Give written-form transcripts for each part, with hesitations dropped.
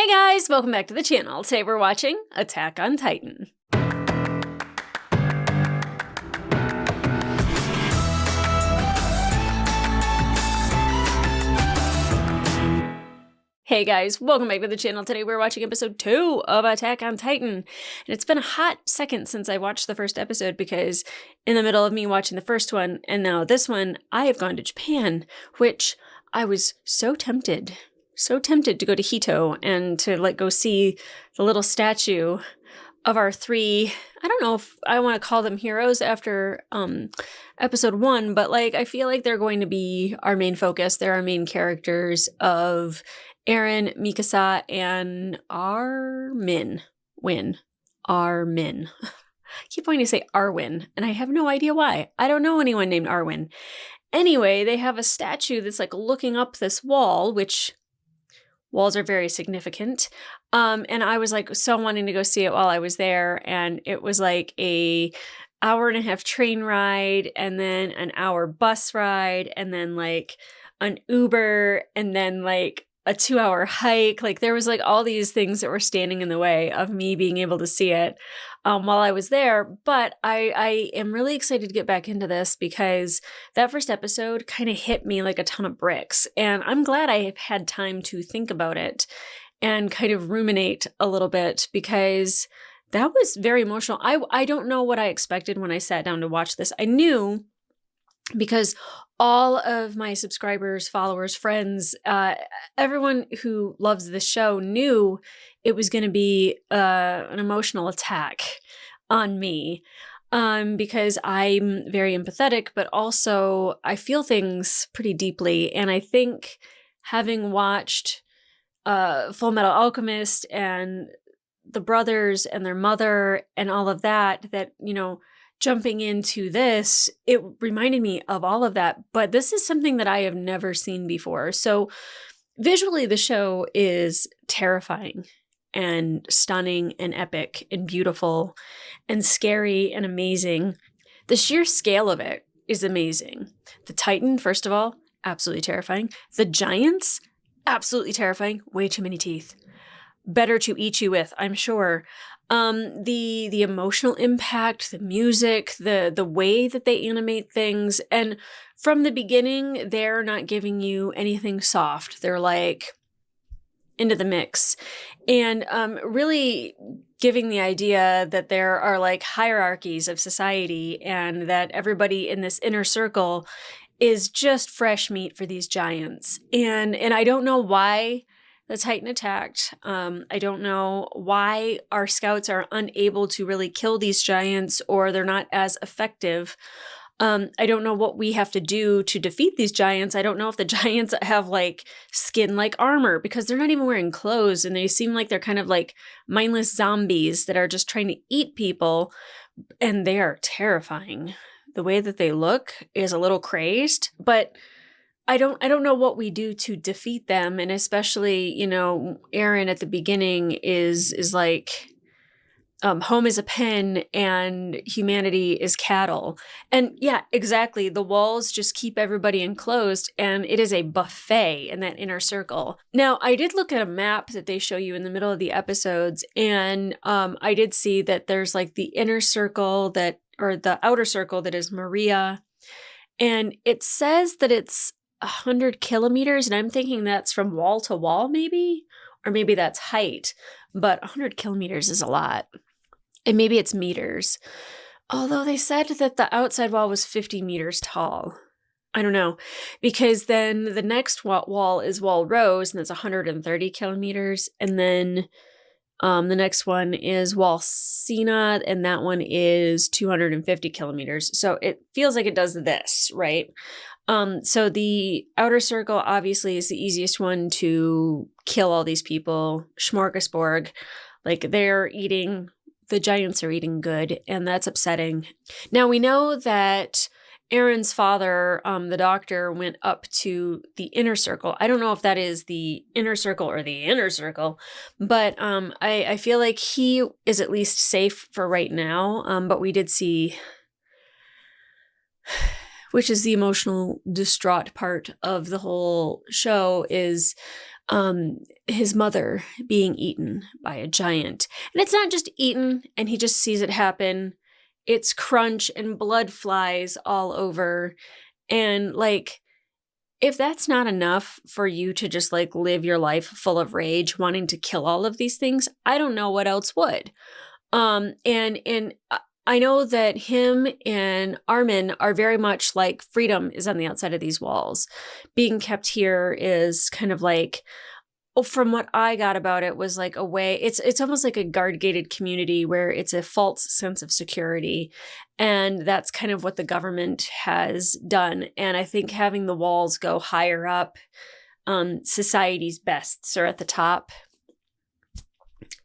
Hey guys, welcome back to the channel. Today we're watching Attack on Titan. Hey guys, welcome back to the channel. Today we're watching episode 2 of Attack on Titan. And it's been a hot second since I watched the first episode because in the middle of me watching the first one and now this one, I have gone to Japan, which I was so tempted to go to Hito and to go see the little statue of our three, I don't know if I want to call them heroes after episode 1, but I feel like they're going to be our main focus. They're our main characters of Eren, Mikasa, and Armin. Armin. I keep wanting to say Arwen, and I have no idea why. I don't know anyone named Arwen. Anyway, they have a statue that's looking up this wall, which walls are very significant. And I was so wanting to go see it while I was there. And it was a hour-and-a-half train ride, and then an hour bus ride, and then an Uber, and then a 2-hour hike. There was all these things that were standing in the way of me being able to see it while I was there. But I am really excited to get back into this because that first episode kind of hit me like a ton of bricks. And I'm glad I have had time to think about it and kind of ruminate a little bit because that was very emotional. I don't know what I expected when I sat down to watch this. I knew because all of my subscribers, followers, friends, everyone who loves this show knew it was going to be an emotional attack on me because I'm very empathetic, but also I feel things pretty deeply. And I think having watched Full Metal Alchemist and the brothers and their mother and all of that, jumping into this, it reminded me of all of that. But this is something that I have never seen before. So visually, the show is terrifying and stunning and epic and beautiful and scary and amazing. The sheer scale of it is amazing. The Titan, first of all, absolutely terrifying. The giants, absolutely terrifying. Way too many teeth. Better to eat you with, I'm sure. The emotional impact, the music, the way that they animate things. And from the beginning, they're not giving you anything soft. They're into the mix. And really giving the idea that there are hierarchies of society and that everybody in this inner circle is just fresh meat for these giants. And I don't know why the Titan attacked. I don't know why our scouts are unable to really kill these giants or they're not as effective. I don't know what we have to do to defeat these giants. I don't know if the giants have skin like armor because they're not even wearing clothes and they seem like they're kind of mindless zombies that are just trying to eat people, and they are terrifying. The way that they look is a little crazed, but I don't know what we do to defeat them. And especially, Eren at the beginning is home is a pen and humanity is cattle. And yeah, exactly. The walls just keep everybody enclosed and it is a buffet in that inner circle. Now, I did look at a map that they show you in the middle of the episodes, and I did see that there's the inner circle or the outer circle that is Maria. And it says that it's 100 kilometers, and I'm thinking that's from wall to wall maybe, or maybe that's height, but 100 kilometers is a lot. And maybe it's meters. Although they said that the outside wall was 50 meters tall. I don't know, because then the next wall is Wall Rose, and it's 130 kilometers, and then the next one is Wall Sina, and that one is 250 kilometers. So it feels like it does this, right? So the outer circle obviously is the easiest one to kill all these people. Smorgasbord, the giants are eating good, and that's upsetting. Now we know that Eren's father, the doctor, went up to the inner circle. I don't know if that is the inner circle or the inner circle, but I feel like he is at least safe for right now. But we did see, which is the emotional, distraught part of the whole show, is his mother being eaten by a giant. And it's not just eaten and he just sees it happen. It's crunch and blood flies all over. And like, if that's not enough for you to just like live your life full of rage, wanting to kill all of these things, I don't know what else would. And I know that him and Armin are very much like freedom is on the outside of these walls. Being kept here is kind of like, from what I got about it was like a way, it's almost like a guard gated community where it's a false sense of security. And that's kind of what the government has done. And I think having the walls go higher up, society's bests are at the top.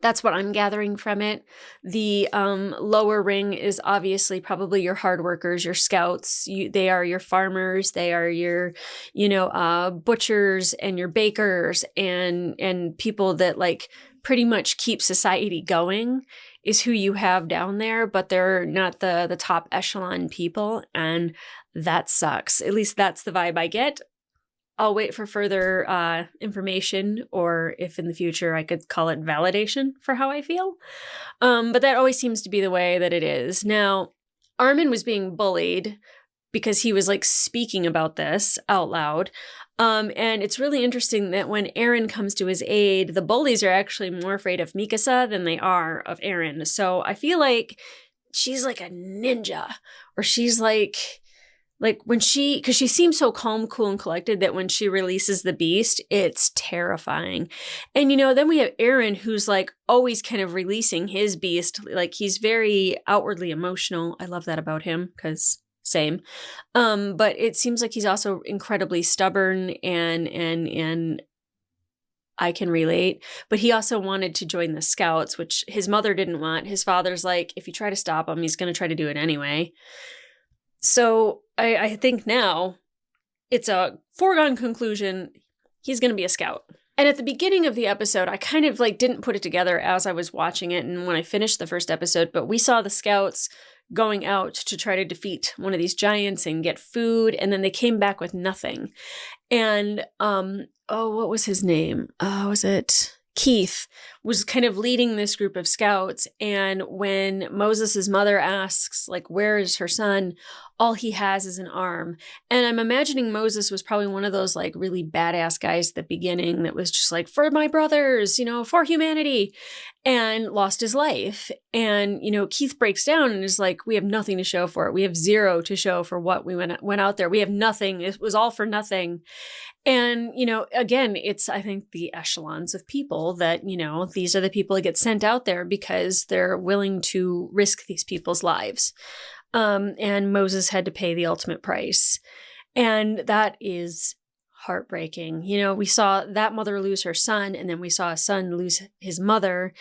That's what I'm gathering from it. The lower ring is obviously probably your hard workers, your scouts. They are your farmers. They are your, butchers and your bakers and people that like pretty much keep society going is who you have down there, but they're not the top echelon people. And that sucks. At least that's the vibe I get. I'll wait for further information, or if in the future I could call it validation for how I feel. But that always seems to be the way that it is. Now, Armin was being bullied because he was like speaking about this out loud. And it's really interesting that when Eren comes to his aid, the bullies are actually more afraid of Mikasa than they are of Eren. So I feel like she's like a ninja, or she's like when because she seems so calm, cool, and collected that when she releases the beast, it's terrifying. And, then we have Eren, who's like always kind of releasing his beast. Like he's very outwardly emotional. I love that about him because same. But it seems like he's also incredibly stubborn and I can relate. But he also wanted to join the scouts, which his mother didn't want. His father's like, if you try to stop him, he's going to try to do it anyway. So I think now it's a foregone conclusion. He's going to be a scout. And at the beginning of the episode, I kind of like didn't put it together as I was watching it and when I finished the first episode, but we saw the scouts going out to try to defeat one of these giants and get food. And then they came back with nothing. And, what was his name? Was it Keith was kind of leading this group of scouts. And when Moses' mother asks, like, where is her son? All he has is an arm. And I'm imagining Moses was probably one of those like really badass guys at the beginning that was just like, for my brothers, for humanity, and lost his life. And, Keith breaks down and is like, we have nothing to show for it. We have zero to show for what we went out there. We have nothing. It was all for nothing. And, again, it's, I think, the echelons of people that, these are the people that get sent out there because they're willing to risk these people's lives. And Moses had to pay the ultimate price. And that is heartbreaking. We saw that mother lose her son, and then we saw a son lose his mother.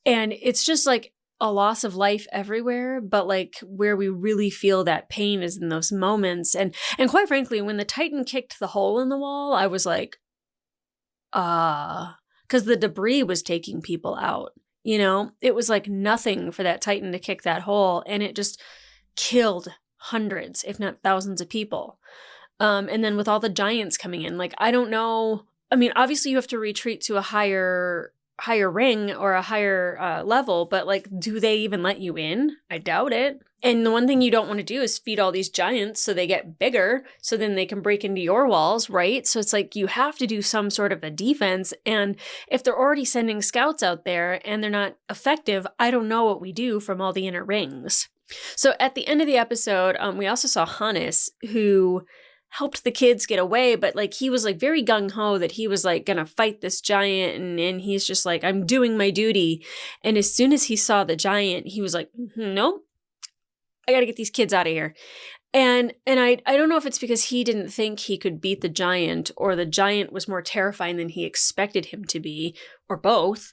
And it's just like a loss of life everywhere, but like where we really feel that pain is in those moments. And quite frankly, when the Titan kicked the hole in the wall, I was like, because the debris was taking people out. It was like nothing for that Titan to kick that hole, and it just killed hundreds, if not thousands of people. And then with all the giants coming in, like, I don't know. I mean, obviously you have to retreat to a higher ring or a higher level, but like, do they even let you in? I doubt it. And the one thing you don't want to do is feed all these giants so they get bigger, so then they can break into your walls, right? So it's like you have to do some sort of a defense. And if they're already sending scouts out there and they're not effective, I don't know what we do from all the inner rings. So at the end of the episode, we also saw Hannes, who helped the kids get away, but like he was like very gung-ho that he was like gonna fight this giant, and he's just like, I'm doing my duty. And as soon as he saw the giant, he was like, nope, I gotta get these kids out of here. And I don't know if it's because he didn't think he could beat the giant, or the giant was more terrifying than he expected him to be, or both.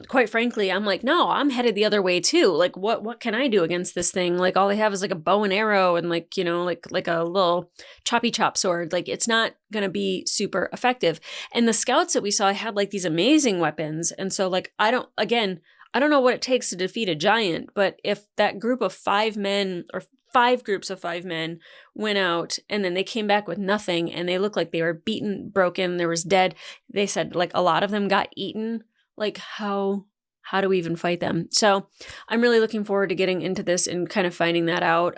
Quite frankly, I'm like, no, I'm headed the other way too. Like, what can I do against this thing? Like, all they have is like a bow and arrow and like, like a little choppy chop sword. Like, it's not going to be super effective. And the scouts that we saw had like these amazing weapons. And so like, I don't know what it takes to defeat a giant, but if that group of 5 men or 5 groups of 5 men went out, and then they came back with nothing, and they looked like they were beaten, broken, there was dead. They said, like, a lot of them got eaten. Like, how do we even fight them? So I'm really looking forward to getting into this and kind of finding that out.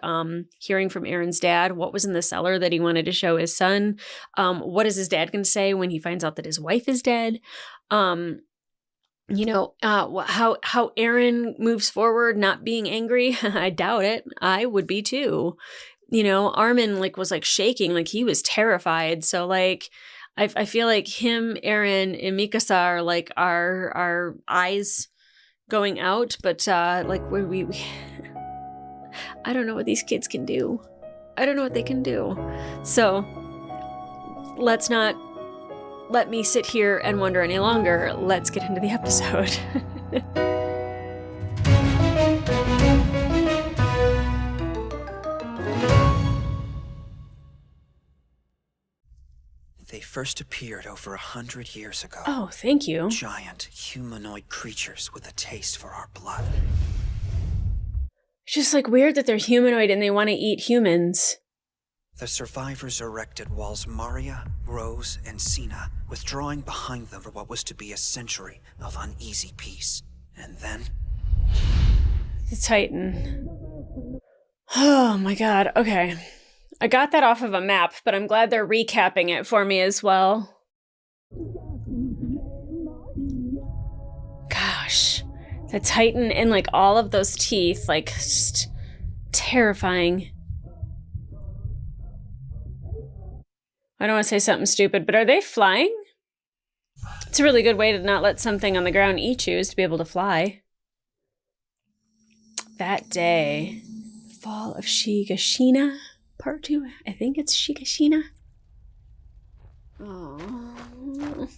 Hearing from Aaron's dad, what was in the cellar that he wanted to show his son. What is his dad going to say when he finds out that his wife is dead? How Aaron moves forward, not being angry. I doubt it. I would be too. Armin was shaking, like he was terrified. So I feel like him, Aaron, and Mikasa are our eyes going out, but we I don't know what these kids can do. I don't know what they can do. So let's not let me sit here and wonder any longer. Let's get into the episode. They first appeared over 100 years ago. Oh, thank you. Giant humanoid creatures with a taste for our blood. It's just weird that they're humanoid and they want to eat humans. The survivors erected walls Maria, Rose, and Sina, withdrawing behind them for what was to be a century of uneasy peace. And then... the Titan. Oh my god, okay. I got that off of a map, but I'm glad they're recapping it for me as well. Gosh, the Titan and all of those teeth, just terrifying. I don't want to say something stupid, but are they flying? It's a really good way to not let something on the ground eat you, is to be able to fly. That day, fall of Shiganshina, part 2. I think it's Shiganshina. Oh,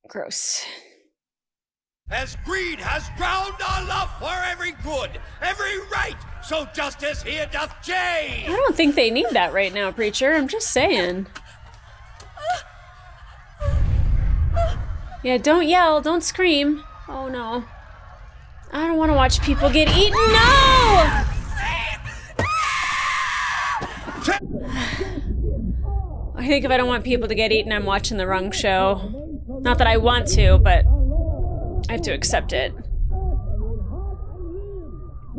gross. As greed has drowned our love for every good, every right, so justice here doth change. I don't think they need that right now, preacher. I'm just saying. Yeah, don't yell, don't scream. Oh no. I don't want to watch people get eaten. No! I think if I don't want people to get eaten, I'm watching the wrong show. Not that I want to, but I have to accept it.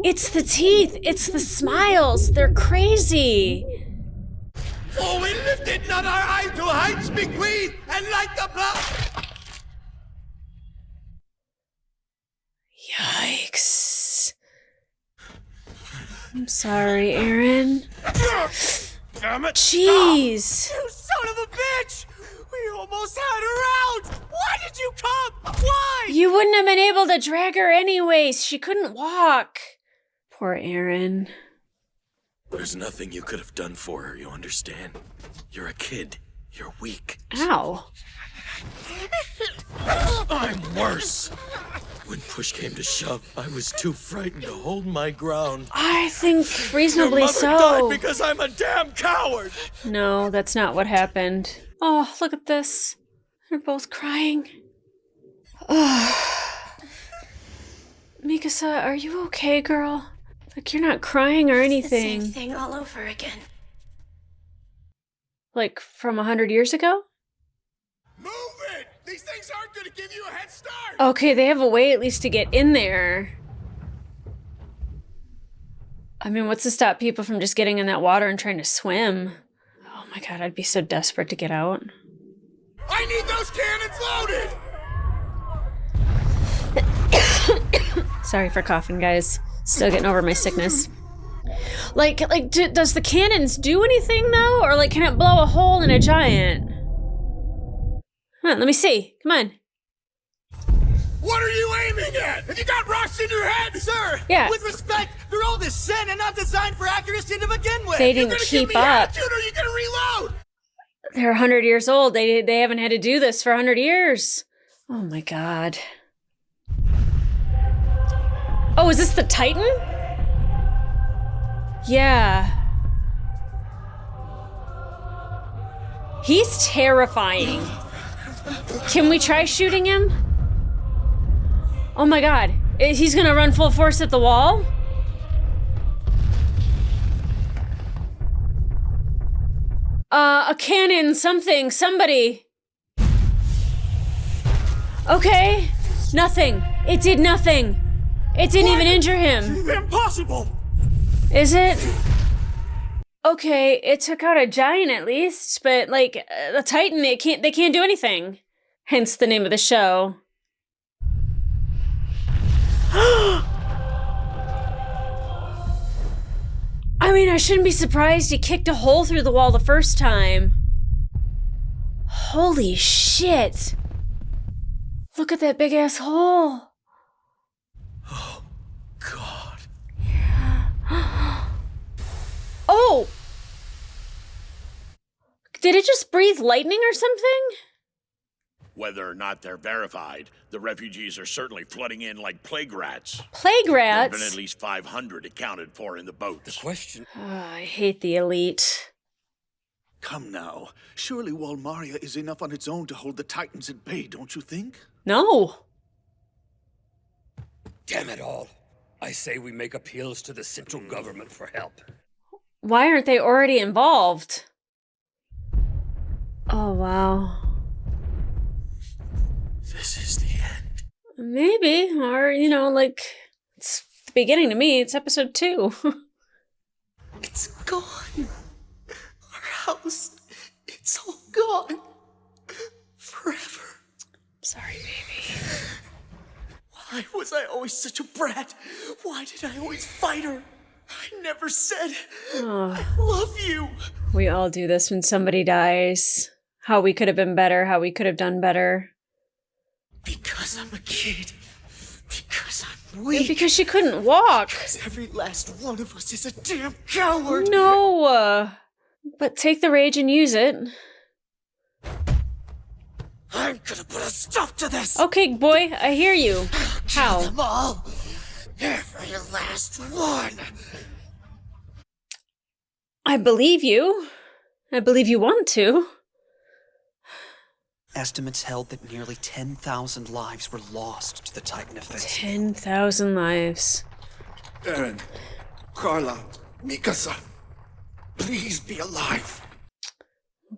It's the teeth. It's the smiles. They're crazy. For we lifted not our eyes to heights bequeathed, and like the blood. Yikes. I'm sorry, Aaron. Damn it. Jeez. You son of a bitch! We almost had her out! Why did you come? Why? You wouldn't have been able to drag her anyways. She couldn't walk. Poor Aaron. There's nothing you could have done for her, you understand? You're a kid. You're weak. Ow. I'm worse. When push came to shove, I was too frightened to hold my ground. I think reasonably Your mother so. died because I'm a damn coward! No, that's not what happened. Oh, look at this. They're both crying. Oh. Mikasa, are you okay, girl? You're not crying or anything. It's the same thing all over again. From 100 years ago? Move it! These things aren't gonna give you a head start! Okay, they have a way at least to get in there. I mean, what's to stop people from just getting in that water and trying to swim? Oh my god, I'd be so desperate to get out. I need those cannons loaded! Sorry for coughing, guys. Still getting over my sickness. Does the cannons do anything, though? Or, can it blow a hole in a giant? Come on, let me see. Come on. What are you aiming at? Have you got rocks in your head? Sir, Yeah. with respect, they're all this sin and not designed for accuracy to begin with. They didn't You're gonna keep give me up. attitude or you're gonna reload! They're 100 years old. They haven't had to do this for 100 years. Oh my god. Oh, is this the Titan? Yeah. He's terrifying. Can we try shooting him? Oh my god. He's gonna run full force at the wall? A cannon, somebody. Okay. Nothing. It did nothing. It didn't even injure him. Impossible! Is it? Okay, it took out a giant at least, but like the Titan, they can't do anything. Hence the name of the show. I mean, I shouldn't be surprised he kicked a hole through the wall the first time. Holy shit. Look at that big ass hole. Oh, God. Oh! Did it just breathe lightning or something? Whether or not they're verified, the refugees are certainly flooding in like plague rats. Plague There have rats? been at least 500 accounted for in the boats. Question. Oh, I hate the elite. Come now. Surely Walmaria is enough on its own to hold the Titans at bay, don't you think? No. Damn it all. I say we make appeals to the central government for help. Why aren't they already involved? Oh, wow. This is the end. Maybe. Or, you know, like, it's the beginning to me. It's episode 2. It's gone. Our house, it's all gone. Forever. Sorry, baby. Why was I always such a brat? Why did I always fight her? I never said, I love you. We all do this when somebody dies. How we could have been better, how we could have done better. Because I'm a kid. Because I'm weak. Because she couldn't walk. Because every last one of us is a damn coward. No. But take the rage and use it. I'm gonna put a stop to this. Okay, boy, I hear you. Kill How? them all. Every last one. I believe you. I believe you want to. Estimates held that nearly 10,000 lives were lost to the Titan offensive. 10,000 lives. Eren, Carla, Mikasa, please be alive.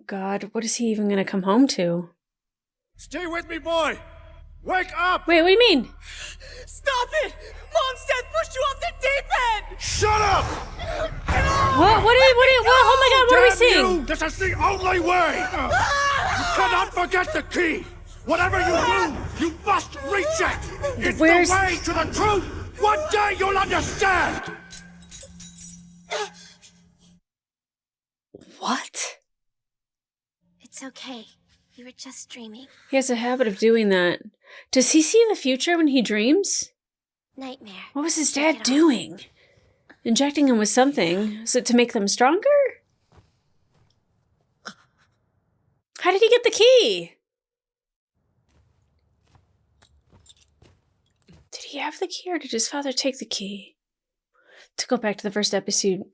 God, what is he even gonna come home to? Stay with me, boy! Wake up! Wait, what do you mean? Stop it! Mom's dad pushed you off the deep end! Shut up! What? Oh my God, what are we Damn seeing? you! This is the only way! You cannot forget the key! Whatever you do, you must reach it! It's Where's- the way to the truth! One day you'll understand! What? It's okay. You were just dreaming. He has a habit of doing that. Does he see the future when he dreams? Nightmare. What was his Shake dad it off. doing? Injecting him with something? So to make them stronger? How did he get the key? Did he have the key or did his father take the key? To go back to the first episode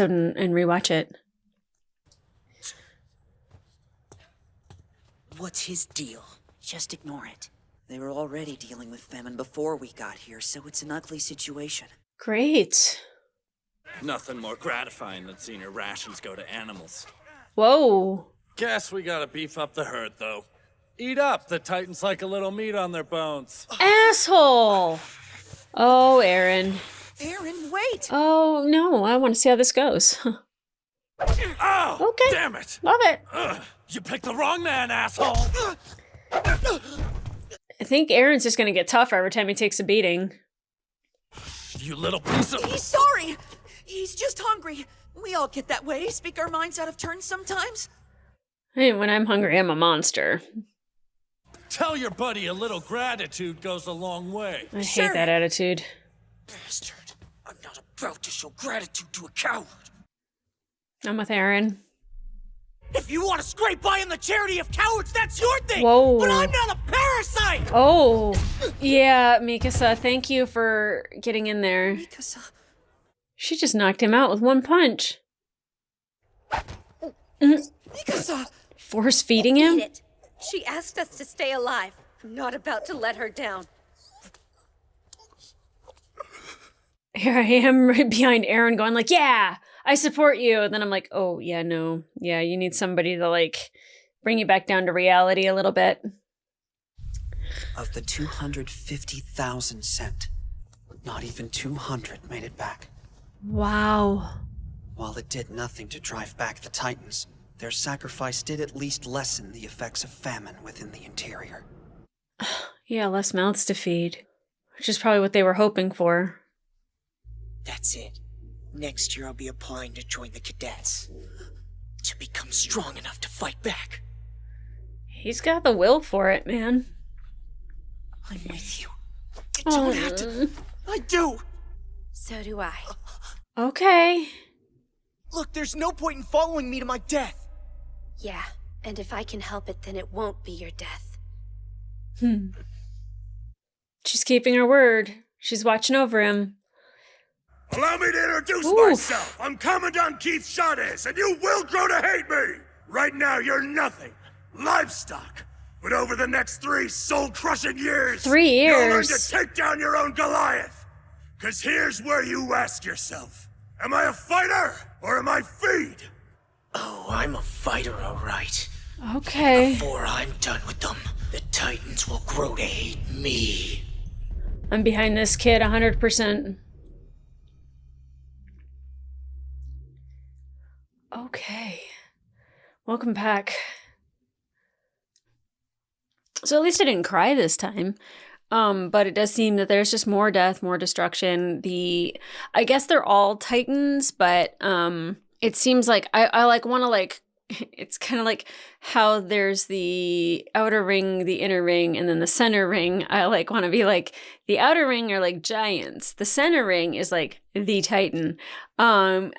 and rewatch it. What's his deal? Just ignore it. They were already dealing with famine before we got here, so it's an ugly situation. Great. Nothing more gratifying than seeing your rations go to animals. Whoa. Guess we gotta beef up the herd, though. Eat up, the Titans like a little meat on their bones. Asshole! Oh, Aaron. Eren, wait! Oh, no, I want to see how this goes. Oh, Okay. damn it! Love it. You picked the wrong man, asshole! I think Aaron's just going to get tougher every time he takes a beating. You little piece of... He's sorry! He's just hungry. We all get that way, speak our minds out of turn sometimes. Hey, when I'm hungry, I'm a monster. Tell your buddy a little gratitude goes a long way. I Sure. hate that attitude. Bastard. I'm not about to show gratitude to a coward. I'm with Aaron. If you want to scrape by in the charity of cowards, that's your thing! Whoa. But I'm not a parasite! Oh, yeah, Mikasa, thank you for getting in there. Mikasa. She just knocked him out with one punch. Mikasa! Force feeding Eat him? it. She asked us to stay alive. I'm not about to let her down. Here I am right behind Aaron going like, yeah, I support you. And then I'm like, oh, yeah, no. Yeah, you need somebody to, like, bring you back down to reality a little bit. Of the 250,000 sent, not even 200 made it back. Wow. While it did nothing to drive back the Titans, their sacrifice did at least lessen the effects of famine within the interior. Yeah, less mouths to feed, which is probably what they were hoping for. That's it. Next year I'll be applying to join the cadets. To become strong enough to fight back. He's got the will for it, man. I'm with you. You don't have to. I do. So do I. Okay. Look, there's no point in following me to my death. Yeah, and if I can help it, then it won't be your death. She's keeping her word. She's watching over him. Allow me to introduce Oof. myself. I'm Commandant Keith Chavez, and you will grow to hate me. Right now, you're nothing. Livestock. But over the next 3 soul-crushing years, 3 you'll learn years. to take down your own Goliath. Because here's where you ask yourself, am I a fighter or am I feed? Oh, I'm a fighter, all right. Okay. Before I'm done with them, the Titans will grow to hate me. I'm behind this kid 100%. Okay. Welcome back. So at least I didn't cry this time. But it does seem that there's just more death, more destruction. I guess they're all Titans, but it seems like I like want to like it's kind of like how there's the outer ring, the inner ring, and then the center ring. I like want to be like the outer ring are like giants. The center ring is like the Titan. I'm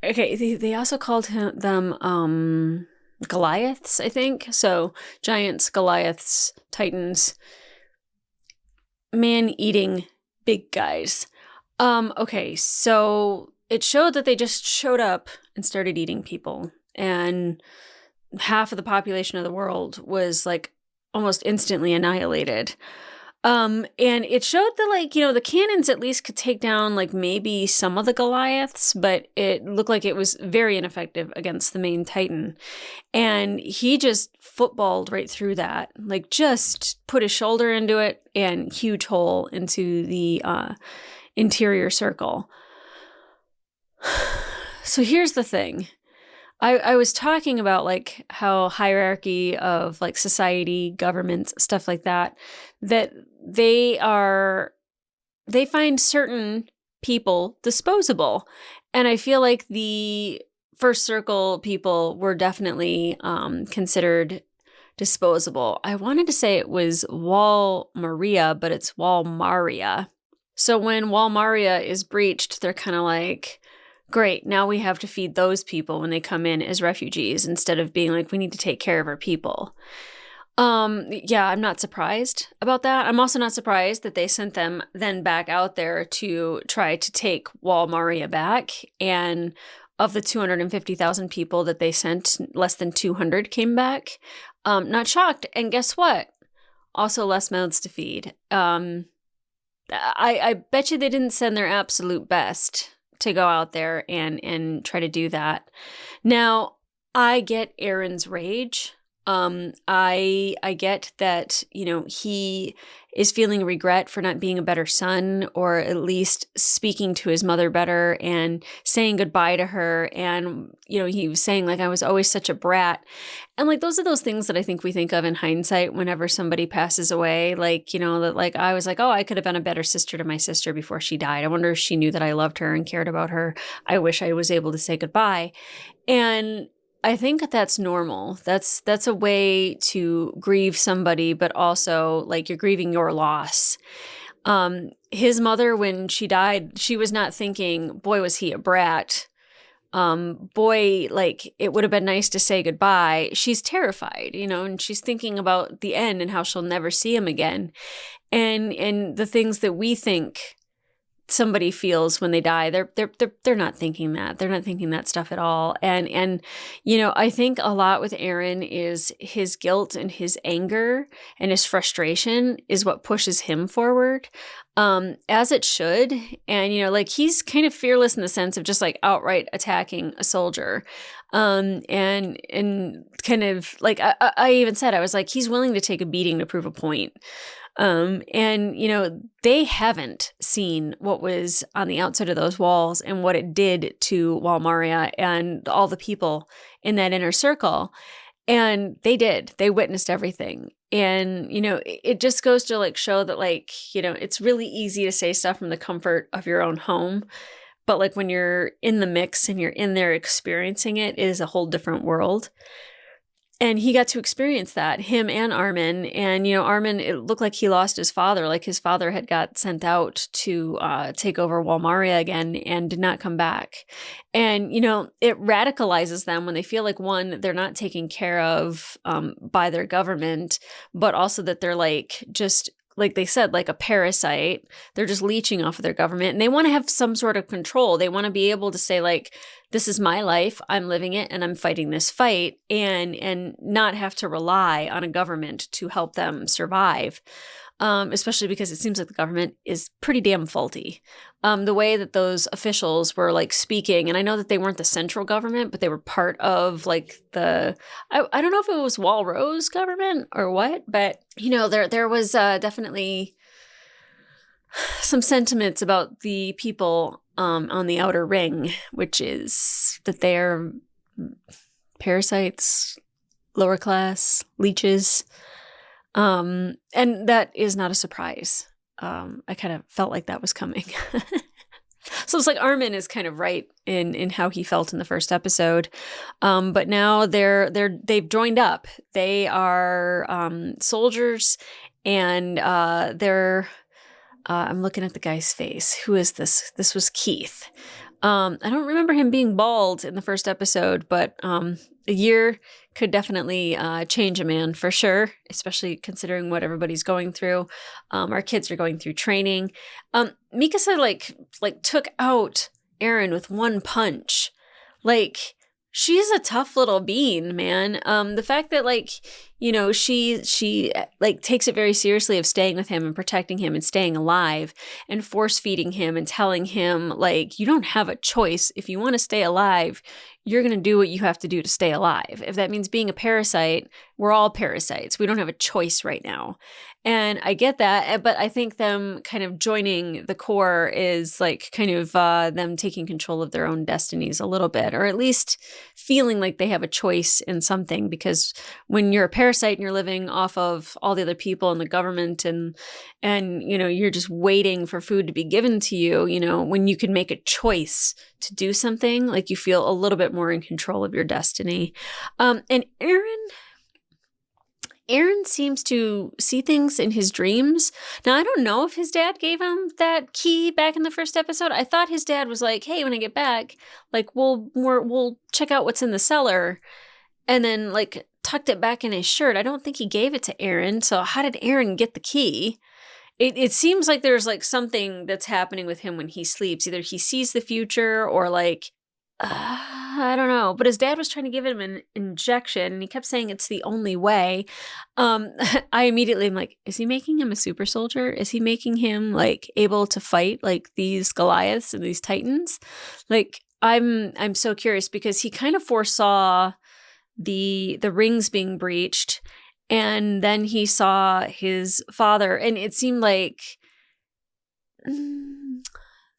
okay. They also called them Goliaths, I think. So giants, Goliaths, Titans, man-eating big guys. Okay, so it showed that they just showed up and started eating people, and half of the population of the world was like almost instantly annihilated. And it showed that, like, you know, the cannons at least could take down like maybe some of the Goliaths, but it looked like it was very ineffective against the main Titan. And he just footballed right through that, like just put his shoulder into it and huge hole into the interior circle. So here's the thing. I was talking about like how hierarchy of like society, governments, stuff like that they find certain people disposable. And I feel like the first circle people were definitely considered disposable. I wanted to say it was Wall Maria, but it's Wall Maria. So when Wall Maria is breached, they're kind of like, great, now we have to feed those people when they come in as refugees instead of being like, we need to take care of our people. Yeah, I'm not surprised about that. I'm also not surprised that they sent them then back out there to try to take Wall Maria back. And of the 250,000 people that they sent, less than 200 came back. Not shocked. And guess what? Also less mouths to feed. I bet you they didn't send their absolute best to go out there and try to do that. Now, I get Aaron's rage. I get that, you know, he is feeling regret for not being a better son, or at least speaking to his mother better and saying goodbye to her. And, you know, he was saying like, I was always such a brat. And like, those are those things that I think we think of in hindsight whenever somebody passes away. Like, you know, that like, I was like, oh, I could have been a better sister to my sister before she died. I wonder if she knew that I loved her and cared about her. I wish I was able to say goodbye. And I think that that's normal. That's a way to grieve somebody, but also like you're grieving your loss. His mother, when she died, she was not thinking, boy, was he a brat. Boy, like it would have been nice to say goodbye. She's terrified, you know, and she's thinking about the end and how she'll never see him again. And the things that we think somebody feels when they die. They're not thinking that. They're not thinking that stuff at all. And you know, I think a lot with Aaron is his guilt and his anger and his frustration is what pushes him forward, as it should. And you know, like he's kind of fearless in the sense of just like outright attacking a soldier, and kind of like I even said, I was like, he's willing to take a beating to prove a point. And you know, they haven't seen what was on the outside of those walls and what it did to Walmaria and all the people in that inner circle. And they witnessed everything. And, you know, it just goes to like show that like, you know, it's really easy to say stuff from the comfort of your own home. But like when you're in the mix and you're in there experiencing it, it is a whole different world. And he got to experience that, him and Armin. And, you know, Armin, it looked like he lost his father. Like his father had got sent out to take over Walmaria again and did not come back. And, you know, it radicalizes them when they feel like, one, they're not taken care of by their government, but also that they're like just, like they said, like a parasite. They're just leeching off of their government. And they want to have some sort of control. They want to be able to say like, this is my life, I'm living it, and I'm fighting this fight, and not have to rely on a government to help them survive, especially because it seems like the government is pretty damn faulty. The way that those officials were like speaking, and I know that they weren't the central government, but they were part of like I don't know if it was Walrose government or what, but you know, there was definitely some sentiments about the people on the outer ring, which is that they're parasites, lower class, leeches. And that is not a surprise. I kind of felt like that was coming. So it's like Armin is kind of right in how he felt in the first episode. But now they've joined up. They are soldiers, and they're I'm looking at the guy's face. Who is this? This was Keith. I don't remember him being bald in the first episode, but a year could definitely change a man for sure, especially considering what everybody's going through. Our kids are going through training. Mikasa like took out Aaron with one punch. Like, she's a tough little bean, man. The fact that like, you know, she like takes it very seriously of staying with him and protecting him and staying alive and force feeding him and telling him like, you don't have a choice. If you want to stay alive, you're going to do what you have to do to stay alive. If that means being a parasite, we're all parasites. We don't have a choice right now. And I get that, but I think them kind of joining the core is like kind of them taking control of their own destinies a little bit, or at least feeling like they have a choice in something. Because when you're a parasite and you're living off of all the other people and the government and you know, you're just waiting for food to be given to you, you know, when you can make a choice to do something, like you feel a little bit more in control of your destiny. And Aaron seems to see things in his dreams. Now, I don't know if his dad gave him that key back in the first episode. I thought his dad was like, hey, when I get back, like we'll check out what's in the cellar, and then like tucked it back in his shirt. I don't think he gave it to Aaron. So how did Aaron get the key? It seems like there's like something that's happening with him when he sleeps. Either he sees the future or like, I don't know, but his dad was trying to give him an injection and he kept saying it's the only way. I immediately am like, is he making him a super soldier? Is he making him like able to fight like these Goliaths and these Titans? Like, I'm so curious because he kind of foresaw the rings being breached, and then he saw his father, and it seemed like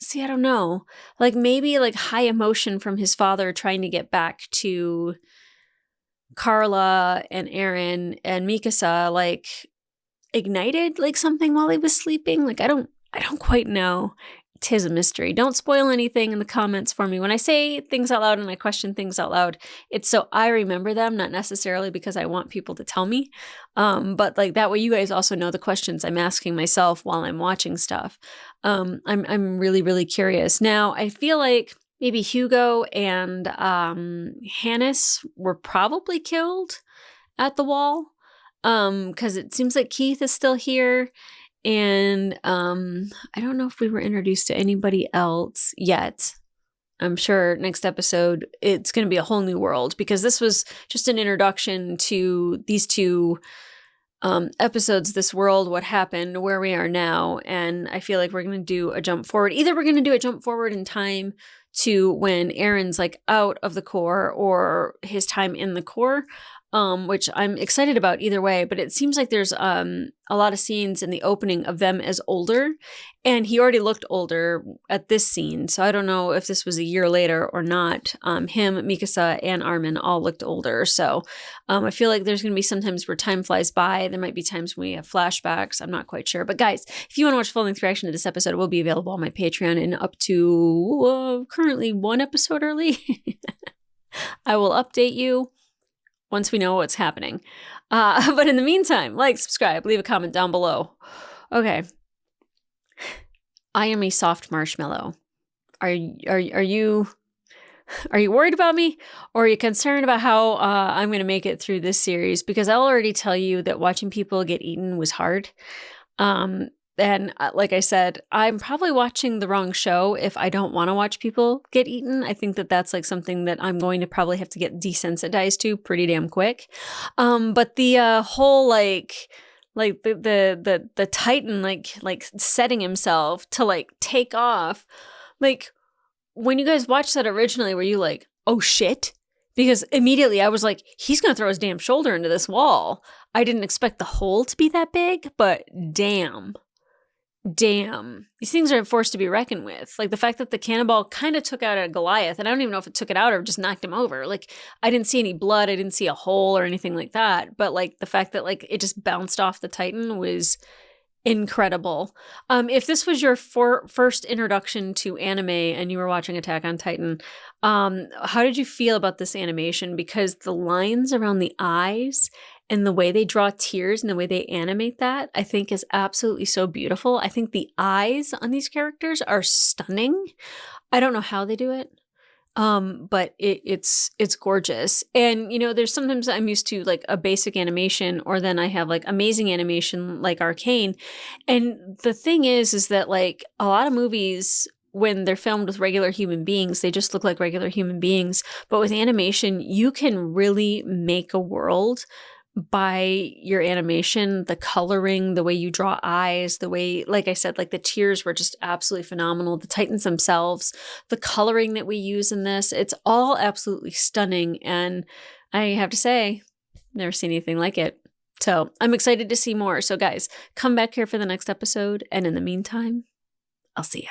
see, I don't know. Like maybe like high emotion from his father trying to get back to Carla and Aaron and Mikasa, like ignited like something while he was sleeping. Like I don't quite know. Tis a mystery. Don't spoil anything in the comments for me. When I say things out loud and I question things out loud, it's so I remember them, not necessarily because I want people to tell me. But like that way you guys also know the questions I'm asking myself while I'm watching stuff. I'm really, really curious. Now, I feel like maybe Hugo and Hannes were probably killed at the wall. Because it seems like Keith is still here. And I don't know if we were introduced to anybody else yet. I'm sure next episode it's going to be a whole new world, because this was just an introduction to these two episodes, this world, what happened, where we are now. And I feel like we're going to do a jump forward. Either we're going to do a jump forward in time to when Aaron's like out of the core, or his time in the core, which I'm excited about either way. But it seems like there's a lot of scenes in the opening of them as older, and he already looked older at this scene. So I don't know if this was a year later or not. Him, Mikasa, and Armin all looked older. So I feel like there's going to be sometimes where time flies by. There might be times when we have flashbacks. I'm not quite sure. But guys, if you want to watch full-length reaction to this episode, it will be available on my Patreon and up to currently 1 episode early. I will update you once we know what's happening. But in the meantime, like, subscribe, leave a comment down below. Okay. I am a soft marshmallow. Are you worried about me, or are you concerned about how I'm going to make it through this series? Because I'll already tell you that watching people get eaten was hard. And like I said, I'm probably watching the wrong show if I don't want to watch people get eaten. I think that that's like something that I'm going to probably have to get desensitized to pretty damn quick. But the whole like the Titan like setting himself to like take off, like when you guys watched that originally, were you like, oh shit? Because immediately I was like, he's gonna throw his damn shoulder into this wall. I didn't expect the hole to be that big, but damn, these things are a force to be reckoned with. Like the fact that the cannonball kind of took out a Goliath, and I don't even know if it took it out or just knocked him over. Like I didn't see any blood, I didn't see a hole or anything like that. But like the fact that like it just bounced off the Titan was incredible. If this was your first introduction to anime and you were watching Attack on Titan, how did you feel about this animation? Because the lines around the eyes and the way they draw tears and the way they animate that, I think is absolutely so beautiful. I think the eyes on these characters are stunning. I don't know how they do it. But it's gorgeous. And, you know, there's sometimes I'm used to like a basic animation, or then I have like amazing animation like Arcane. And the thing is that like a lot of movies, when they're filmed with regular human beings, they just look like regular human beings. But with animation, you can really make a world by your animation, the coloring, the way you draw eyes, the way, like I said, like the tears were just absolutely phenomenal. The Titans themselves, the coloring that we use in this, it's all absolutely stunning. And I have to say, never seen anything like it. So I'm excited to see more. So guys, come back here for the next episode. And in the meantime, I'll see ya.